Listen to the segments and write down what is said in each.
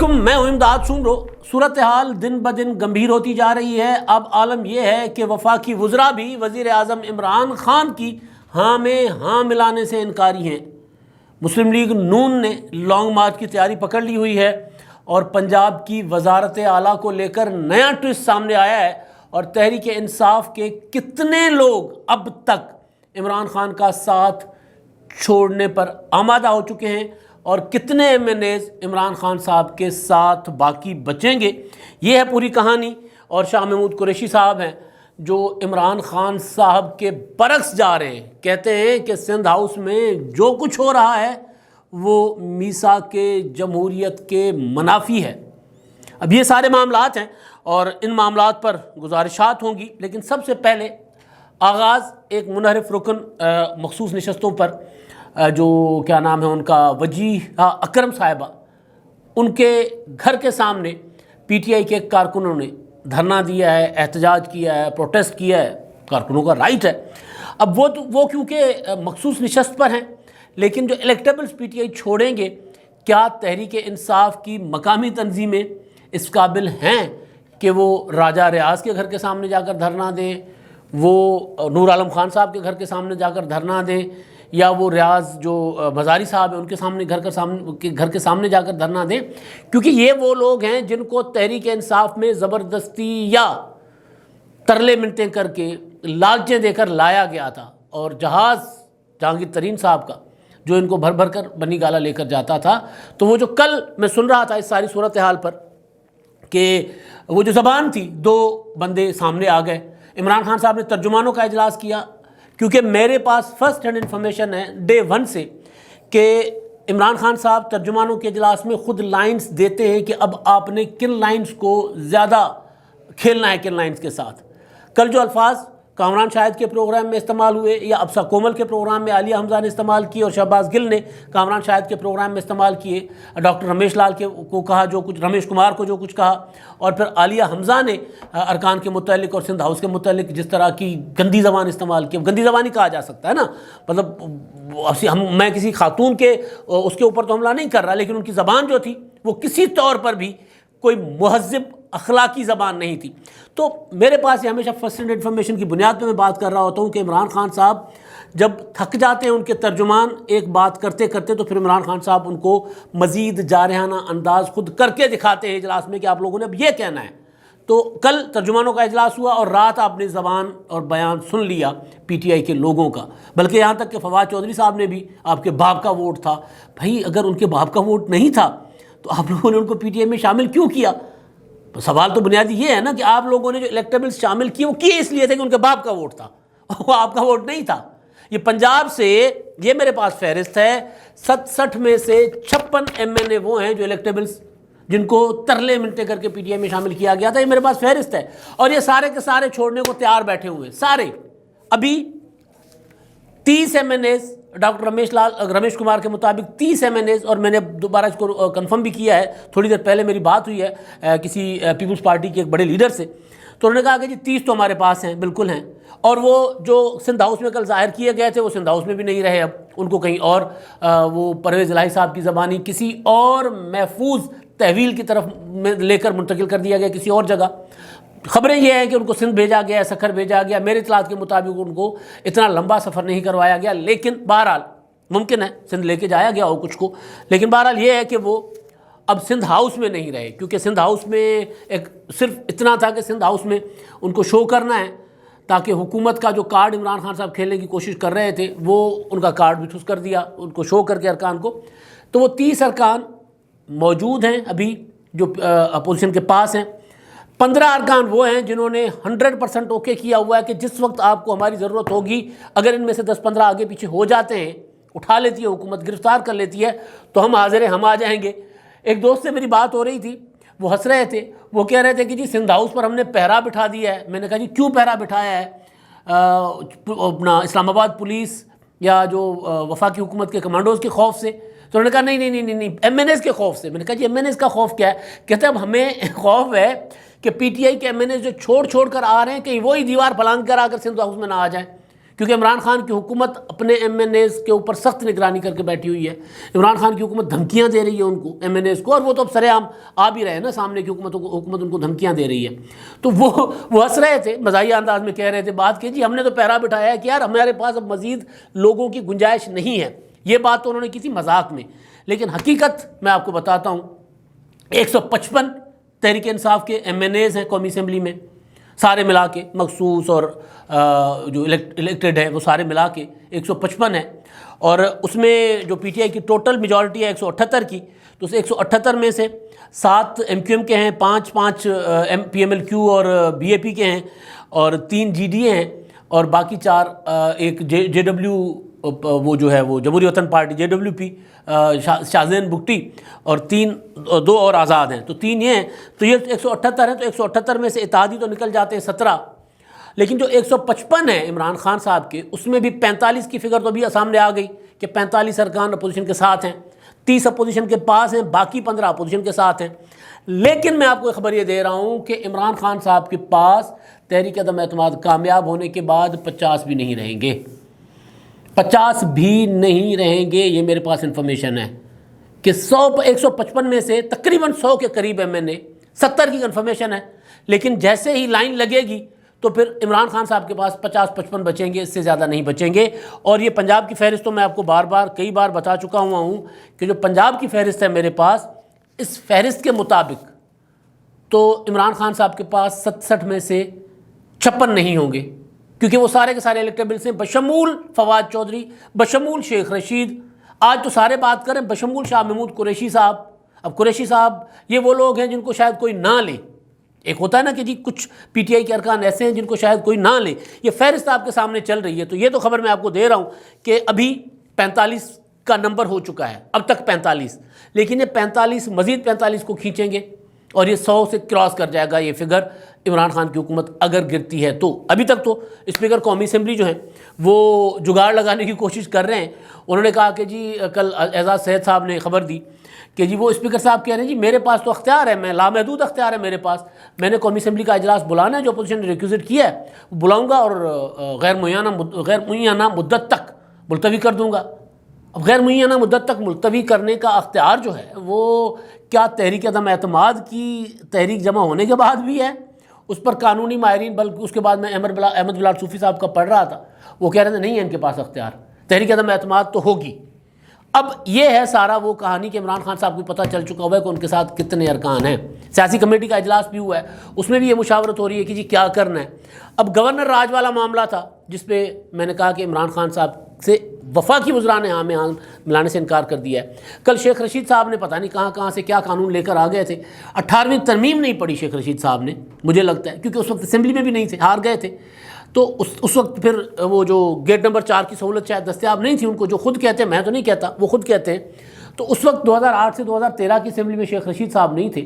علیکم، میں ہوں امداد سومرو۔ صورتحال دن بدن گمبھیر ہوتی جا رہی ہے۔ اب عالم یہ ہے کہ وفاقی وزراء بھی وزیر اعظم عمران خان کی ہاں میں ہاں ملانے سے انکاری ہیں۔ مسلم لیگ نون نے لانگ مارچ کی تیاری پکڑ لی ہوئی ہے اور پنجاب کی وزارت اعلیٰ کو لے کر نیا ٹوسٹ سامنے آیا ہے، اور تحریک انصاف کے کتنے لوگ اب تک عمران خان کا ساتھ چھوڑنے پر آمادہ ہو چکے ہیں اور کتنے M N As Imran Khan صاحب کے ساتھ باقی بچیں گے، یہ ہے پوری کہانی۔ اور شاہ محمود قریشی صاحب ہیں جو عمران خان صاحب کے برعکس جا رہے ہیں، کہتے ہیں کہ سندھ ہاؤس میں جو کچھ ہو رہا ہے وہ میثاق جمہوریت کے منافی ہے۔ اب یہ سارے معاملات ہیں اور ان معاملات پر گزارشات ہوں گی، لیکن سب سے پہلے آغاز ایک منحرف رکن مخصوص نشستوں پر جو کیا نام ہے ان کا، وجیہہ اکرم صاحبہ، ان کے گھر کے سامنے پی ٹی آئی کے کارکنوں نے دھرنا دیا ہے، احتجاج کیا ہے، پروٹیسٹ کیا ہے۔ کارکنوں کا رائٹ ہے۔ اب وہ کیونکہ مخصوص نشست پر ہیں، لیکن جو الیکٹیبلز پی ٹی آئی چھوڑیں گے، کیا تحریک انصاف کی مقامی تنظیمیں اس قابل ہیں کہ وہ راجہ ریاض کے گھر کے سامنے جا کر دھرنا دیں، وہ نور عالم خان صاحب کے گھر کے سامنے جا کر دھرنا دیں، یا وہ ریاض جو مزاری صاحب ہیں ان کے سامنے گھر کے سامنے جا کر دھرنا دیں؟ کیونکہ یہ وہ لوگ ہیں جن کو تحریک انصاف میں زبردستی یا ترلے منتیں کر کے لالچیں دے کر لایا گیا تھا، اور جہاز جہانگیر ترین صاحب کا جو ان کو بھر بھر کر بنی گالہ لے کر جاتا تھا، تو وہ جو کل میں سن رہا تھا اس ساری صورتحال پر کہ وہ جو زبان تھی، دو بندے سامنے آ گئے۔ عمران خان صاحب نے ترجمانوں کا اجلاس کیا، کیونکہ میرے پاس فرسٹ ہینڈ انفارمیشن ہے ڈے ون سے کہ عمران خان صاحب ترجمانوں کے اجلاس میں خود لائنز دیتے ہیں کہ اب آپ نے کن لائنز کو زیادہ کھیلنا ہے، کن لائنز کے ساتھ۔ کل جو الفاظ کامران شاہد کے پروگرام میں استعمال ہوئے، یا ابسا کومل کے پروگرام میں عالیہ حمزہ نے استعمال کیے، اور شہباز گل نے کامران شاہد کے پروگرام میں استعمال کیے، ڈاکٹر رمیش لال کو کہا جو کچھ، رمیش کمار کو جو کچھ کہا، اور پھر عالیہ حمزہ نے ارکان کے متعلق اور سندھ ہاؤس کے متعلق جس طرح کی گندی زبان استعمال کی۔ گندی زبان ہی کہا جا سکتا ہے نا، مطلب میں کسی خاتون کے اس کے اوپر تو حملہ نہیں کر رہا، لیکن ان کی زبان جو تھی وہ کسی طور پر بھی کوئی مہذب اخلاقی زبان نہیں تھی۔ تو میرے پاس یہ ہمیشہ فرسٹ ہینڈ انفارمیشن کی بنیاد پہ میں بات کر رہا ہوتا ہوں کہ عمران خان صاحب جب تھک جاتے ہیں ان کے ترجمان ایک بات کرتے کرتے، تو پھر عمران خان صاحب ان کو مزید جارحانہ انداز خود کر کے دکھاتے ہیں اجلاس میں کہ آپ لوگوں نے اب یہ کہنا ہے۔ تو کل ترجمانوں کا اجلاس ہوا اور رات آپ نے زبان اور بیان سن لیا پی ٹی آئی کے لوگوں کا، بلکہ یہاں تک کہ فواد چودھری صاحب نے بھی، آپ کے باپ کا ووٹ تھا، بھائی اگر ان کے باپ کا ووٹ نہیں تھا تو آپ لوگوں نے ان کو پی ٹی آئی میں شامل کیوں کیا؟ سوال تو بنیادی یہ ہے نا کہ آپ لوگوں نے جو الیکٹیبلز شامل کیے وہ کیے اس لیے تھے کہ ان کے باپ کا ووٹ تھا، وہ آپ کا ووٹ نہیں تھا۔ یہ پنجاب سے، یہ میرے پاس فہرست ہے، 67 میں سے 56 ایم این اے وہ ہیں جو الیکٹیبلز جن کو ترلے منٹے کر کے پی ٹی آئی میں شامل کیا گیا تھا، یہ میرے پاس فہرست ہے، اور یہ سارے کے سارے چھوڑنے کو تیار بیٹھے ہوئے سارے۔ ابھی 30 M N As doctor Ramesh Kumar کے مطابق 30 ایم این ایز، اور میں نے دوبارہ اس کو کنفرم بھی کیا ہے، تھوڑی دیر پہلے میری بات ہوئی ہے کسی پیپلز پارٹی کے ایک بڑے لیڈر سے، تو انہوں نے کہا کہ جی 30 تو ہمارے پاس ہیں، بالکل ہیں، اور وہ جو سندھ ہاؤس میں کل ظاہر کیے گئے تھے وہ سندھ ہاؤس میں بھی نہیں رہے، اب ان کو کہیں اور وہ پرویز الہی صاحب کی زبانی کسی اور محفوظ تحویل کی طرف لے کر منتقل کر دیا گیا کسی اور جگہ۔ خبریں یہ ہیں کہ ان کو سندھ بھیجا گیا ہے، سکھر بھیجا گیا، میرے اطلاعات کے مطابق ان کو اتنا لمبا سفر نہیں کروایا گیا، لیکن بہرحال ممکن ہے سندھ لے کے جایا گیا ہو کچھ کو، لیکن بہرحال یہ ہے کہ وہ اب سندھ ہاؤس میں نہیں رہے، کیونکہ سندھ ہاؤس میں ایک صرف اتنا تھا کہ سندھ ہاؤس میں ان کو شو کرنا ہے تاکہ حکومت کا جو کارڈ عمران خان صاحب کھیلنے کی کوشش کر رہے تھے وہ ان کا کارڈ بھی ٹھس کر دیا ان کو شو کر کے ارکان کو۔ تو وہ 30 ارکان موجود ہیں ابھی جو اپوزیشن کے پاس ہیں، 15 ارکان وہ ہیں جنہوں نے 100% اوکے کیا ہوا ہے کہ جس وقت آپ کو ہماری ضرورت ہوگی، اگر ان میں سے 10-15 آگے پیچھے ہو جاتے ہیں، اٹھا لیتی ہے حکومت، گرفتار کر لیتی ہے، تو ہم حاضر ہیں، ہم آ جائیں گے۔ ایک دوست سے میری بات ہو رہی تھی، وہ ہنس رہے تھے، وہ کہہ رہے تھے کہ جی سندھ ہاؤس پر ہم نے پہرا بٹھا دیا ہے۔ میں نے کہا جی کیوں پہرا بٹھایا ہے؟ اپنا اسلام آباد پولیس یا جو وفاقی حکومت کے کمانڈوز کے خوف سے؟ تو انہوں نے کہا نہیں ایم این ایز کے خوف سے۔ میں نے کہا جی ایم این ایز کا خوف کیا ہے؟ کہتے اب ہمیں خوف ہے کہ پی ٹی آئی کے ایم این ایز جو چھوڑ کر آ رہے ہیں کہیں وہی دیوار پھلانگ کر آ کر سندھ ہاؤس میں نہ آ جائیں، کیونکہ عمران خان کی حکومت اپنے ایم این ایز کے اوپر سخت نگرانی کر کے بیٹھی ہوئی ہے. عمران خان کی حکومت دھمکیاں دے رہی ہے ان کو, ایم این ایز کو, اور وہ تو اب سرے عام آ بھی رہے ہیں نا سامنے کی حکومت ان کو دھمکیاں دے رہی ہے. تو وہ ہنس رہے تھے, مزاحیہ انداز میں کہہ رہے تھے بات کہ جی ہم نے تو پیرا بٹھایا ہے کہ یار ہمارے پاس اب مزید لوگوں کی گنجائش نہیں ہے. یہ بات تو انہوں نے کی تھی مذاق میں, لیکن حقیقت میں آپ کو بتاتا ہوں 155 تحریک انصاف کے ایم این ایز ہیں قومی اسمبلی میں, سارے ملا کے, مخصوص اور جو الیکٹڈ ہے وہ سارے ملا کے 155 ہے. اور اس میں جو پی ٹی آئی کی ٹوٹل میجورٹی ہے 178 کی, تو اس 178 میں سے 7 ایم کیو ایم کے ہیں, 5 پی ایم ایل کیو اور بی اے پی کے ہیں, اور 3 جی ڈی اے ہیں, اور باقی 4 ایک جے ڈبلیو وہ جو ہے وہ جمہوری وطن party J W P Shahzain Bugti, اور 2 اور آزاد ہیں. تو 3 یہ ہیں, تو یہ 178 ہیں. تو 178 میں سے اتحادی تو نکل جاتے ہیں 17, لیکن جو 155 ہیں عمران خان صاحب کے, اس میں بھی 45 کی فگر تو ابھی سامنے آ گئی کہ 45 ارکان اپوزیشن کے ساتھ ہیں, 30 اپوزیشن کے پاس ہیں, باقی 15 اپوزیشن کے ساتھ ہیں. لیکن میں آپ کو خبر یہ دے رہا ہوں کہ عمران خان صاحب کے پاس تحریک عدم اعتماد کامیاب ہونے کے بعد 50 بھی نہیں رہیں گے, 50 بھی نہیں رہیں گے. یہ میرے پاس انفارمیشن ہے کہ 155 میں سے تقریباً 100 کے قریب ہے, میں نے 70 کی کنفرمیشن ہے. لیکن جیسے ہی لائن لگے گی تو پھر عمران خان صاحب کے پاس 50-55 بچیں گے, اس سے زیادہ نہیں بچیں گے. اور یہ پنجاب کی فہرست تو میں آپ کو کئی بار بتا چکا ہوں کہ جو پنجاب کی فہرست ہے میرے پاس, اس فہرست کے مطابق تو عمران خان صاحب کے پاس 67 میں سے 56 نہیں ہوں گے, کیونکہ وہ سارے کے سارے الیکٹیبلس ہیں, بشمول فواد چودھری, بشمول شیخ رشید. آج تو سارے بات کریں بشمول شاہ محمود قریشی صاحب. اب قریشی صاحب یہ وہ لوگ ہیں جن کو شاید کوئی نہ لے. ایک ہوتا ہے نا کہ جی کچھ پی ٹی آئی کے ارکان ایسے ہیں جن کو شاید کوئی نہ لے. یہ فہرست آپ کے سامنے چل رہی ہے, تو یہ تو خبر میں آپ کو دے رہا ہوں کہ ابھی 45 کا نمبر ہو چکا ہے, اب تک 45, لیکن یہ 45 مزید 45 کو کھینچیں گے اور یہ 100 سے کراس کر جائے گا یہ فگر عمران خان کی حکومت اگر گرتی ہے تو. ابھی تک تو اسپیکر قومی اسمبلی جو ہیں وہ جگاڑ لگانے کی کوشش کر رہے ہیں. انہوں نے کہا کہ جی کل اعزاز سید صاحب نے خبر دی کہ جی وہ اسپیکر صاحب کہہ رہے ہیں جی میرے پاس تو اختیار ہے, میں لامحدود اختیار ہے میرے پاس, میں نے قومی اسمبلی کا اجلاس بلانا ہے, جو اپوزیشن نے ریکویزٹ کیا ہے وہ بلاؤں گا اور غیر معینہ مدت تک ملتوی کر دوں گا. اب غیر معینہ مدت تک ملتوی کرنے کا اختیار جو ہے وہ کیا تحریک عدم اعتماد کی تحریک جمع ہونے کے بعد بھی ہے؟ اس پر قانونی ماہرین, بلکہ اس کے بعد میں احمد بلال صوفی صاحب کا پڑھ رہا تھا, وہ کہہ رہے تھے نہیں ہے ان کے پاس اختیار, تحریک عدم اعتماد تو ہوگی. اب یہ ہے سارا وہ کہانی کہ عمران خان صاحب کو پتہ چل چکا ہوا ہے کہ ان کے ساتھ کتنے ارکان ہیں. سیاسی کمیٹی کا اجلاس بھی ہوا ہے, اس میں بھی یہ مشاورت ہو رہی ہے کہ جی کیا کرنا ہے. اب گورنر راج والا معاملہ تھا جس پہ میں نے کہا کہ عمران خان صاحب سے وفاقی وزراء نے ہاں میں ہاں ملانے سے انکار کر دیا ہے. کل شیخ رشید صاحب نے پتہ نہیں کہاں سے کیا قانون لے کر آ گئے تھے. 18ویں ترمیم نہیں پڑھی شیخ رشید صاحب نے, مجھے لگتا ہے, کیونکہ اس وقت اسمبلی میں بھی نہیں تھے, ہار گئے تھے. تو اس وقت پھر وہ جو گیٹ نمبر 4 کی سہولت شاید دستیاب نہیں تھی ان کو, جو خود کہتے ہیں, میں تو نہیں کہتا, وہ خود کہتے ہیں. تو اس وقت 2008 سے 2013 کی اسمبلی میں شیخ رشید صاحب نہیں تھے.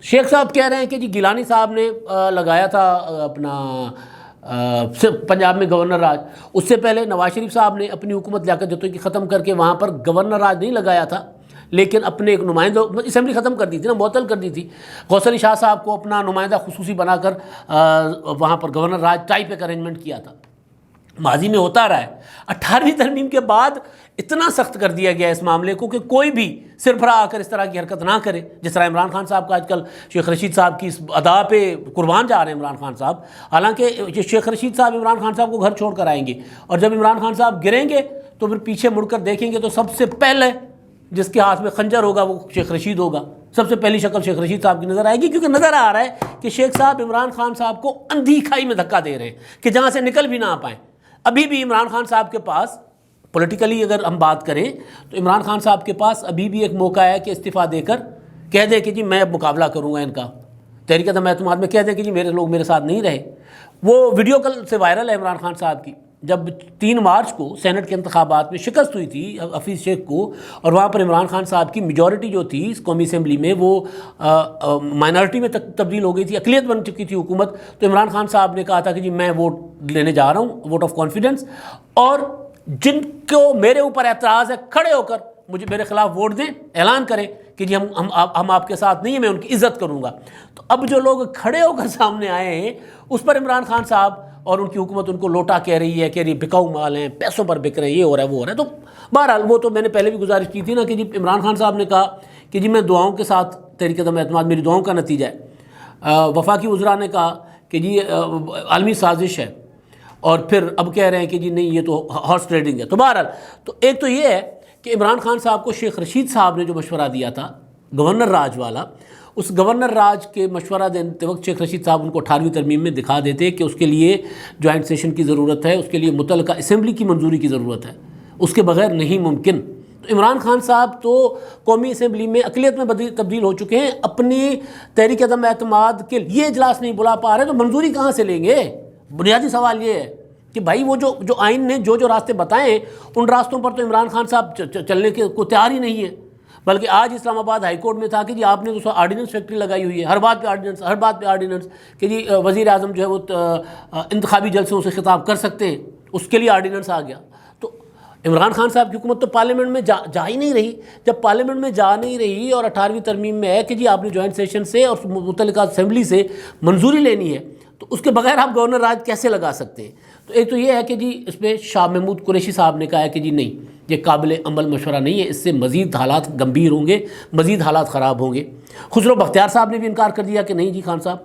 شیخ صاحب کہہ رہے ہیں کہ جی گیلانی صاحب نے لگایا تھا اپنا پنجاب میں گورنر راج, اس سے پہلے نواز شریف صاحب نے اپنی حکومت لیاقت جتوئی کی ختم کر کے وہاں پر گورنر راج نہیں لگایا تھا, لیکن اپنے ایک نمائندہ, اسمبلی ختم کر دی تھی نا, معطل کر دی تھی, غوث علی شاہ صاحب کو اپنا نمائندہ خصوصی بنا کر وہاں پر گورنر راج ٹائپ ایک ارینجمنٹ کیا تھا. ماضی میں ہوتا رہا ہے. 18ویں ترمیم کے بعد اتنا سخت کر دیا گیا اس معاملے کو کہ کوئی بھی سربراہ آ کر اس طرح کی حرکت نہ کرے, جس طرح عمران خان صاحب کا آج کل شیخ رشید صاحب کی اس ادا پہ قربان جا رہے ہیں عمران خان صاحب. حالانکہ شیخ رشید صاحب عمران خان صاحب کو گھر چھوڑ کر آئیں گے, اور جب عمران خان صاحب گریں گے تو پھر پیچھے مڑ کر دیکھیں گے تو سب سے پہلے جس کے ہاتھ میں خنجر ہوگا وہ شیخ رشید ہوگا. سب سے پہلی شکل شیخ رشید صاحب کی نظر آئے گی, کیونکہ نظر آ رہا ہے کہ شیخ صاحب عمران خان صاحب کو اندھی کھائی میں دھکا دے رہے ہیں کہ جہاں سے نکل بھی نہ آ پائیں. ابھی بھی عمران خان صاحب کے پاس پولیٹیکلی اگر ہم بات کریں تو عمران خان صاحب کے پاس ابھی بھی ایک موقع ہے کہ استعفیٰ دے کر کہہ دے کہ جی میں اب مقابلہ کروں گا ان کا, تحریک عدم اعتماد میں کہہ دے کہ جی میرے لوگ میرے ساتھ نہیں رہے. وہ ویڈیو کل سے وائرل ہے عمران خان صاحب کی, جب 3 مارچ کو سینٹ کے انتخابات میں شکست ہوئی تھی حفیظ شیخ کو, اور وہاں پر عمران خان صاحب کی میجورٹی جو تھی اس قومی اسمبلی میں وہ مائنارٹی میں تبدیل ہو گئی تھی, اقلیت بن چکی تھی حکومت. تو عمران خان صاحب نے کہا تھا کہ جی میں ووٹ لینے جا رہا ہوں, ووٹ آف کانفیڈنس, اور جن کو میرے اوپر اعتراض ہے کھڑے ہو کر مجھے میرے خلاف ووٹ دیں, اعلان کریں کہ جی ہم آپ کے ساتھ نہیں ہیں, میں ان کی عزت کروں گا. تو اب جو لوگ کھڑے ہو کر سامنے آئے ہیں اس پر عمران خان صاحب اور ان کی حکومت ان کو لوٹا کہہ رہی ہے کہ یہ بکاؤ مال ہیں، پیسوں پر بک رہے ہیں، یہ ہو رہا ہے وہ ہو رہا ہے۔ تو بہرحال وہ تو میں نے پہلے بھی گزارش کی تھی نا کہ جی عمران خان صاحب نے کہا کہ جی میں دعاؤں کے ساتھ تحریک عدم اعتماد میری دعاؤں کا نتیجہ ہے، وفاقی وزراء نے کہا کہ جی عالمی سازش ہے، اور پھر اب کہہ رہے ہیں کہ جی نہیں یہ تو ہارس ٹریڈنگ ہے۔ تو بہرحال تو ایک تو یہ ہے کہ عمران خان صاحب کو شیخ رشید صاحب نے جو مشورہ دیا تھا گورنر راج والا، اس گورنر راج کے مشورہ دیتے وقت شیخ رشید صاحب ان کو 18ویں ترمیم میں دکھا دیتے کہ اس کے لیے جوائنٹ سیشن کی ضرورت ہے، اس کے لیے متعلقہ اسمبلی کی منظوری کی ضرورت ہے، اس کے بغیر نہیں ممکن۔ تو عمران خان صاحب تو قومی اسمبلی میں اقلیت میں تبدیل ہو چکے ہیں، اپنی تحریک عدم اعتماد کے یہ اجلاس نہیں بلا پا رہے تو منظوری کہاں سے لیں گے؟ بنیادی سوال یہ ہے کہ بھائی وہ جو آئین نے جو راستے بتائے ان راستوں پر تو عمران خان صاحب چلنے کے کو تیار ہی نہیں ہے، بلکہ آج اسلام آباد ہائی کورٹ میں تھا کہ جی آپ نے تو آرڈیننس فیکٹری لگائی ہوئی ہے، ہر بات پہ آرڈیننس کہ جی وزیر اعظم جو ہے وہ انتخابی جلسوں سے خطاب کر سکتے ہیں، اس کے لیے آرڈیننس آ گیا۔ تو عمران خان صاحب کی حکومت تو پارلیمنٹ میں جا ہی نہیں رہی۔ جب پارلیمنٹ میں جا نہیں رہی اور 18ویں ترمیم میں ہے کہ جی آپ نے جوائنٹ سیشن سے اور متعلقہ اسمبلی سے منظوری لینی ہے، تو اس کے بغیر آپ گورنر راج کیسے لگا سکتے ہیں؟ تو ایک تو یہ ہے کہ جی اس پہ شاہ محمود قریشی صاحب نے کہا ہے کہ جی نہیں یہ قابل عمل مشورہ نہیں ہے، اس سے مزید حالات گمبھیر ہوں گے، مزید حالات خراب ہوں گے۔ خسرو بختیار صاحب نے بھی انکار کر دیا کہ نہیں جی خان صاحب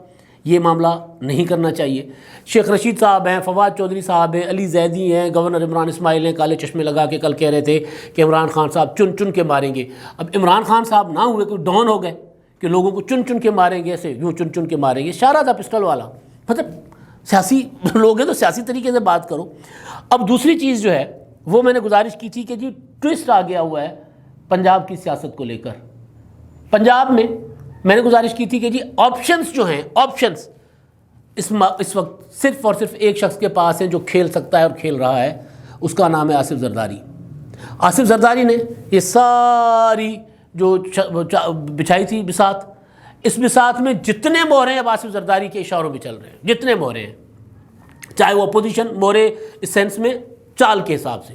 یہ معاملہ نہیں کرنا چاہیے۔ شیخ رشید صاحب ہیں، فواد چودھری صاحب ہیں، علی زیدی ہیں، گورنر عمران اسماعیل ہیں، کالے چشمے لگا کے کل کہہ رہے تھے کہ عمران خان صاحب چن کے ماریں گے۔ اب عمران خان صاحب نہ ہوئے کوئی ڈان ہو گئے کہ لوگوں کو چن کے ماریں گے، ایسے یوں چن کے ماریں گے۔ اشارہ تھا پسٹل والا، مطلب سیاسی لوگ ہیں تو سیاسی طریقے سے بات کرو۔ اب دوسری چیز جو ہے وہ میں نے گزارش کی تھی کہ جی ٹوسٹ آ گیا ہوا ہے پنجاب کی سیاست کو لے کر۔ پنجاب میں نے گزارش کی تھی کہ جی آپشنز جو ہیں، آپشنز اس وقت صرف اور صرف ایک شخص کے پاس ہیں جو کھیل سکتا ہے اور کھیل رہا ہے، اس کا نام ہے آصف زرداری۔ آصف زرداری نے یہ ساری جو بچھائی تھی بساط، اس بساط میں جتنے مہرے ہیں اب آصف زرداری کے اشاروں پہ چل رہے ہیں، جتنے مہرے ہیں، چاہے وہ اپوزیشن مہرے اس سینس میں چال کے حساب سے،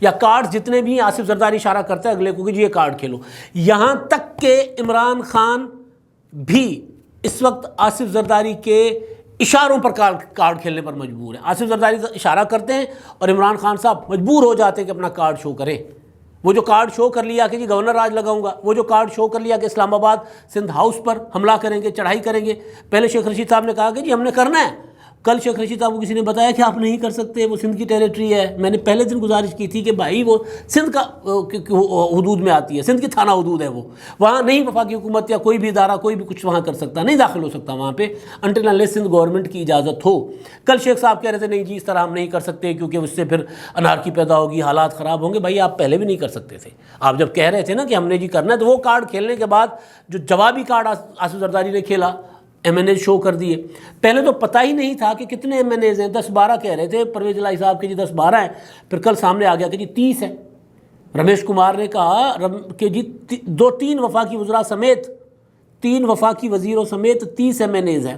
یا کارڈ جتنے بھی ہیں آصف زرداری اشارہ کرتا ہے اگلے کو کہ جی یہ کارڈ کھیلو۔ یہاں تک کہ عمران خان بھی اس وقت آصف زرداری کے اشاروں پر کارڈ کھیلنے پر مجبور ہے۔ آصف زرداری اشارہ کرتے ہیں اور عمران خان صاحب مجبور ہو جاتے ہیں کہ اپنا کارڈ شو کریں۔ وہ جو کارڈ شو کر لیا کہ جی گورنر راج لگاؤں گا، وہ جو کارڈ شو کر لیا کہ اسلام آباد سندھ ہاؤس پر حملہ کریں گے، چڑھائی کریں گے۔ پہلے شیخ رشید صاحب نے کہا کہ جی ہم نے کرنا ہے، کل شیخ رشید صاحب کو کسی نے بتایا کہ آپ نہیں کر سکتے، وہ سندھ کی ٹیریٹری ہے۔ میں نے پہلے دن گزارش کی تھی کہ بھائی وہ سندھ کا حدود میں آتی ہے، سندھ کی تھانہ حدود ہے، وہ وہاں نہیں وفاقی حکومت یا کوئی بھی ادارہ کوئی بھی کچھ وہاں کر سکتا، نہیں داخل ہو سکتا وہاں پہ انٹل انلیس سندھ گورنمنٹ کی اجازت ہو۔ کل شیخ صاحب کہہ رہے تھے نہیں جی اس طرح ہم نہیں کر سکتے کیونکہ اس سے پھر انارکی پیدا ہوگی، حالات خراب ہوں گے۔ بھائی آپ پہلے بھی نہیں کر سکتے تھے، آپ جب کہہ رہے تھے نا کہ ہم نے جی کرنا ہے، تو وہ کارڈ کھیلنے کے بعد جو جوابی کارڈ آصف زرداری نے کھیلا، ایم این اے شو کر دیے۔ پہلے تو پتہ ہی نہیں تھا کہ کتنے ایم این ایز ہیں، 10-12 کہہ رہے تھے پرویز الہی صاحب کے جی 10-12 ہیں، پھر کل سامنے آ گیا کہ جی 30 ہیں۔ رمیش کمار نے کہا کہ جی 2-3 وفاقی وزراء سمیت، 3 وفاقی وزیروں سمیت 30 ایم این ایز ہیں۔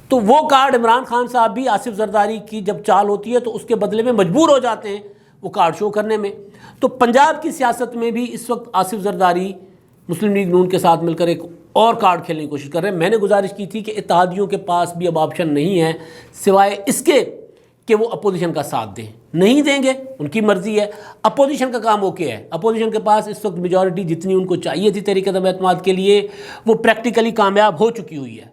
تو وہ کارڈ عمران خان صاحب بھی آصف زرداری کی جب چال ہوتی ہے تو اس کے بدلے میں مجبور ہو جاتے ہیں وہ کارڈ شو کرنے میں۔ تو پنجاب کی سیاست میں بھی اس وقت آصف زرداری مسلم لیگ نون کے ساتھ مل کر ایک اور کارڈ کھیلنے کی کوشش کر رہے ہیں۔ میں نے گزارش کی تھی کہ اتحادیوں کے پاس بھی اب آپشن نہیں ہے سوائے اس کے کہ وہ اپوزیشن کا ساتھ دیں، نہیں دیں گے ان کی مرضی ہے۔ اپوزیشن کا کام اوکے ہے، اپوزیشن کے پاس اس وقت میجورٹی جتنی ان کو چاہیے تھی تحریک عدم اعتماد کے لیے وہ پریکٹیکلی کامیاب ہو چکی ہوئی ہے،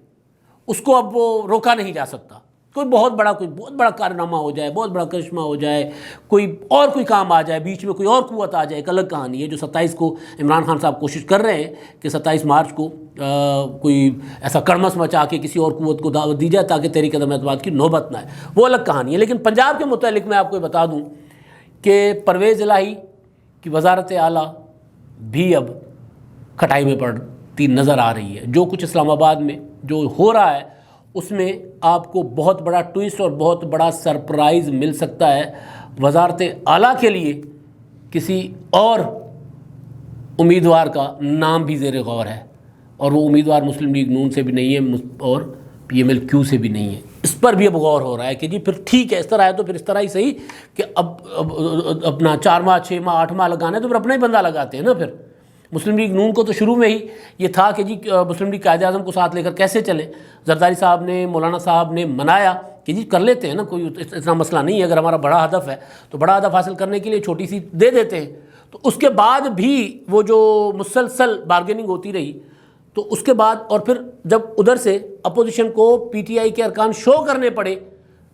اس کو اب وہ روکا نہیں جا سکتا۔ کوئی بہت بڑا کارنامہ ہو جائے، بہت بڑا کرشمہ ہو جائے، کوئی کام آ جائے، بیچ میں کوئی اور قوت آ جائے، ایک الگ کہانی ہے۔ جو 27 کو عمران خان صاحب کوشش کر رہے ہیں کہ 27 مارچ کو کوئی ایسا کڑمس مچا کے کسی اور قوت کو دعوت دی جائے تاکہ تحریک عدم اعتماد کی نوبت نہ آئے، وہ الگ کہانی ہے۔ لیکن پنجاب کے متعلق میں آپ کو بتا دوں کہ پرویز الہی کی وزارت اعلیٰ بھی اب کھٹائی میں پڑتی نظر آ رہی ہے۔ جو کچھ اسلام آباد میں جو ہو رہا ہے اس میں آپ کو بہت بڑا ٹوئسٹ اور بہت بڑا سرپرائز مل سکتا ہے۔ وزارت اعلیٰ کے لیے کسی اور امیدوار کا نام بھی زیر غور ہے، اور وہ امیدوار مسلم لیگ نون سے بھی نہیں ہے اور پی ایم ایل کیو سے بھی نہیں ہے۔ اس پر بھی اب غور ہو رہا ہے کہ جی پھر ٹھیک ہے اس طرح ہے تو پھر اس طرح ہی صحیح کہ اب اپنا 4 ماہ 6 ماہ 8 ماہ لگانا ہے تو پھر اپنا ہی بندہ لگاتے ہیں نا۔ پھر مسلم لیگ نون کو تو شروع میں ہی یہ تھا کہ جی مسلم لیگ قائد اعظم کو ساتھ لے کر کیسے چلیں۔ زرداری صاحب نے، مولانا صاحب نے منایا کہ جی کر لیتے ہیں نا، کوئی اتنا مسئلہ نہیں ہے، اگر ہمارا بڑا ہدف ہے تو بڑا ہدف حاصل کرنے کے لیے چھوٹی سی دے دیتے ہیں. تو اس کے بعد بھی وہ جو مسلسل بارگیننگ ہوتی رہی، تو اس کے بعد اور پھر جب ادھر سے اپوزیشن کو پی ٹی آئی کے ارکان شو کرنے پڑے،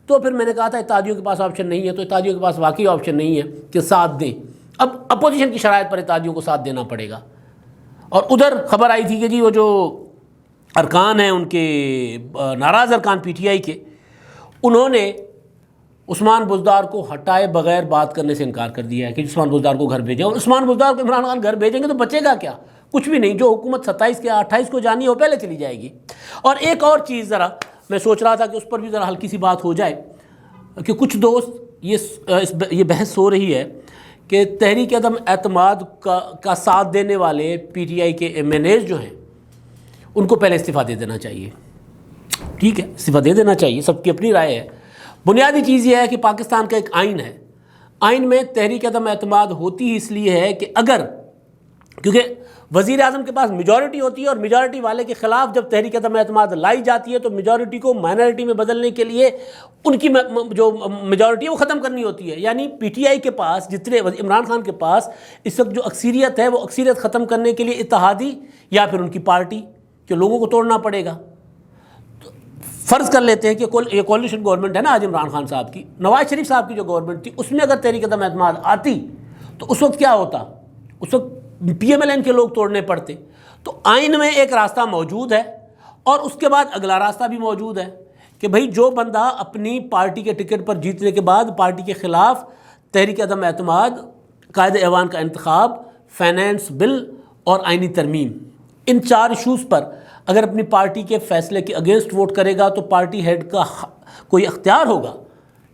تو پھر میں نے کہا تھا اتحادیوں کے پاس آپشن نہیں ہے. تو اتحادیوں کے پاس واقعی آپشن نہیں ہے کہ ساتھ دیں. اب اپوزیشن کی شرائط پر اتحادیوں کو ساتھ دینا پڑے گا. اور ادھر خبر آئی تھی کہ جی وہ جو ارکان ہیں ان کے ناراض ارکان پی ٹی آئی کے، انہوں نے عثمان بزدار کو ہٹائے بغیر بات کرنے سے انکار کر دیا ہے کہ عثمان بزدار کو گھر بھیجیں. اور عثمان بزدار کو عمران خان گھر بھیجیں گے تو بچے گا کیا؟ کچھ بھی نہیں. جو حکومت 27 کے 28 کو جانی ہے وہ پہلے چلی جائے گی. اور ایک اور چیز ذرا میں سوچ رہا تھا کہ اس پر بھی ذرا ہلکی سی بات ہو جائے کہ کچھ دوست یہ بحث ہو رہی ہے کہ تحریک عدم اعتماد کا ساتھ دینے والے پی ٹی آئی کے ایم این ایز جو ہیں ان کو پہلے استعفیٰ دے دینا چاہیے. ٹھیک ہے، استعفیٰ دے دینا چاہیے، سب کی اپنی رائے ہے. بنیادی چیز یہ ہے کہ پاکستان کا ایک آئین ہے، آئین میں تحریک عدم اعتماد ہوتی اس لیے ہے کہ کیونکہ وزیر اعظم کے پاس میجورٹی ہوتی ہے، اور میجورٹی والے کے خلاف جب تحریک عدم اعتماد لائی جاتی ہے تو میجورٹی کو مائنارٹی میں بدلنے کے لیے ان کی جو میجورٹی ہے وہ ختم کرنی ہوتی ہے. یعنی پی ٹی آئی کے پاس جتنے عمران خان کے پاس اس وقت جو اکثریت ہے وہ اکثریت ختم کرنے کے لیے اتحادی یا پھر ان کی پارٹی کے لوگوں کو توڑنا پڑے گا. فرض کر لیتے ہیں کہ یہ کولیشن گورنمنٹ ہے نا آج عمران خان صاحب کی، نواز شریف صاحب کی جو گورنمنٹ تھی اس میں اگر تحریک عدم اعتماد آتی تو اس وقت کیا ہوتا؟ اس وقت پی ایم ایل این کے لوگ توڑنے پڑتے. تو آئین میں ایک راستہ موجود ہے اور اس کے بعد اگلا راستہ بھی موجود ہے کہ بھئی جو بندہ اپنی پارٹی کے ٹکٹ پر جیتنے کے بعد پارٹی کے خلاف تحریک عدم اعتماد، قائد ایوان کا انتخاب، فائنینس بل اور آئینی ترمیم، ان 4 ایشوز پر اگر اپنی پارٹی کے فیصلے کے اگینسٹ ووٹ کرے گا تو پارٹی ہیڈ کا کوئی اختیار ہوگا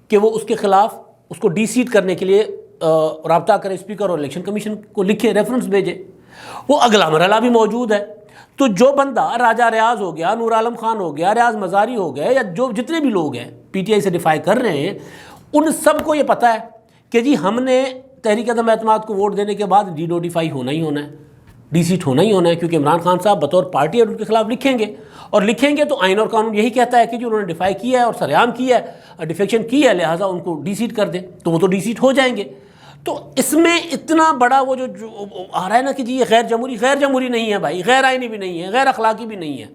کہ وہ اس کے خلاف اس کو ڈی سیٹ کرنے کے لیے رابطہ کرے اسپیکر اور الیکشن کمیشن کو، لکھے ریفرنس بھیجے. وہ اگلا مرحلہ بھی موجود ہے. تو جو بندہ راجہ ریاض ہو گیا، نور عالم خان ہو گیا، ریاض مزاری ہو گئے، یا جو جتنے بھی لوگ ہیں پی ٹی آئی سے ڈیفائی کر رہے ہیں، ان سب کو یہ پتہ ہے کہ جی ہم نے تحریک عدم اعتماد کو ووٹ دینے کے بعد ڈی نوٹیفائی ہونا ہی ہونا ہے، ڈی سیٹ ہونا ہی ہونا ہے، کیونکہ عمران خان صاحب بطور پارٹی اور ان کے خلاف لکھیں گے، اور لکھیں گے تو آئین اور قانون یہی کہتا ہے کہ جو انہوں نے ڈیفائی کیا ہے اور سریعام کیا ہے، ڈیفیکشن کی ہے، لہٰذا ان کو ڈی سیٹ کر دیں تو وہ تو ڈی سیٹ ہو جائیں گے. تو اس میں اتنا بڑا وہ جو آ رہا ہے نا کہ جی یہ غیر جمہوری نہیں ہے بھائی، غیر آئینی بھی نہیں ہے، غیر اخلاقی بھی نہیں ہے.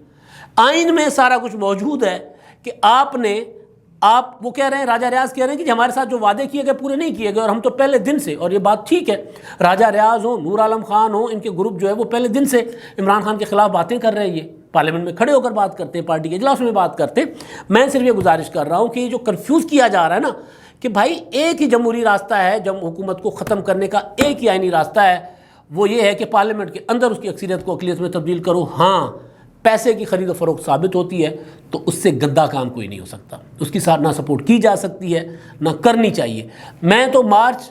آئین میں سارا کچھ موجود ہے کہ آپ وہ کہہ رہے ہیں، راجہ ریاض کہہ رہے ہیں کہ جی ہمارے ساتھ جو وعدے کیے گئے پورے نہیں کیے گئے، اور ہم تو پہلے دن سے، اور یہ بات ٹھیک ہے، راجہ ریاض ہوں، نور عالم خان ہوں، ان کے گروپ جو ہے وہ پہلے دن سے عمران خان کے خلاف باتیں کر رہے ہیں. یہ پارلیمنٹ میں کھڑے ہو کر بات کرتے ہیں، پارٹی کے اجلاس میں بات کرتے ہیں. میں صرف یہ گزارش کر رہا ہوں کہ یہ جو کنفیوز کیا جا رہا ہے نا کہ بھائی ایک ہی جمہوری راستہ ہے، جب حکومت کو ختم کرنے کا ایک ہی آئینی راستہ ہے، وہ یہ ہے کہ پارلیمنٹ کے اندر اس کی اکثریت کو اقلیت میں تبدیل کرو. ہاں پیسے کی خرید و فروخت ثابت ہوتی ہے تو اس سے گندا کام کوئی نہیں ہو سکتا، اس کی ساتھ نہ سپورٹ کی جا سکتی ہے نہ کرنی چاہیے. میں تو مارچ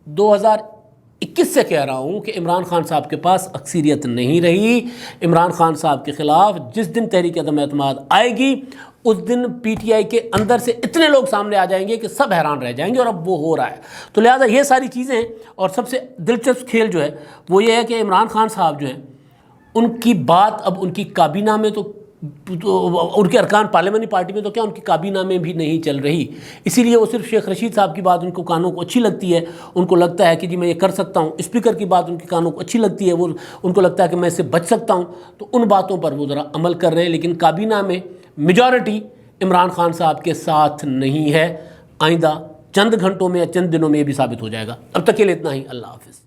2021 سے کہہ رہا ہوں کہ عمران خان صاحب کے پاس اکثریت نہیں رہی. عمران خان صاحب کے خلاف جس دن تحریک عدم اعتماد آئے گی اس دن پی ٹی آئی کے اندر سے اتنے لوگ سامنے آ جائیں گے کہ سب حیران رہ جائیں گے، اور اب وہ ہو رہا ہے. تو لہٰذا یہ ساری چیزیں، اور سب سے دلچسپ کھیل جو ہے وہ یہ ہے کہ عمران خان صاحب جو ہیں ان کی بات اب ان کی کابینہ میں تو ان کے ارکان پارلیمانی پارٹی میں تو کیا ان کی کابینہ میں بھی نہیں چل رہی. اسی لیے وہ صرف شیخ رشید صاحب کی بات ان کو کانوں کو اچھی لگتی ہے، ان کو لگتا ہے کہ جی میں یہ کر سکتا ہوں. اسپیکر کی بات ان کے کانوں کو اچھی لگتی ہے، وہ ان کو لگتا ہے کہ میں اس سے بچ سکتا ہوں، تو ان باتوں پر وہ ذرا عمل کر رہے ہیں. لیکن کابینہ میں میجورٹی عمران خان صاحب کے ساتھ نہیں ہے. آئندہ چند گھنٹوں میں یا چند دنوں میں یہ بھی ثابت ہو جائے گا. اب تک کے لیے اتنا ہی. اللہ حافظ.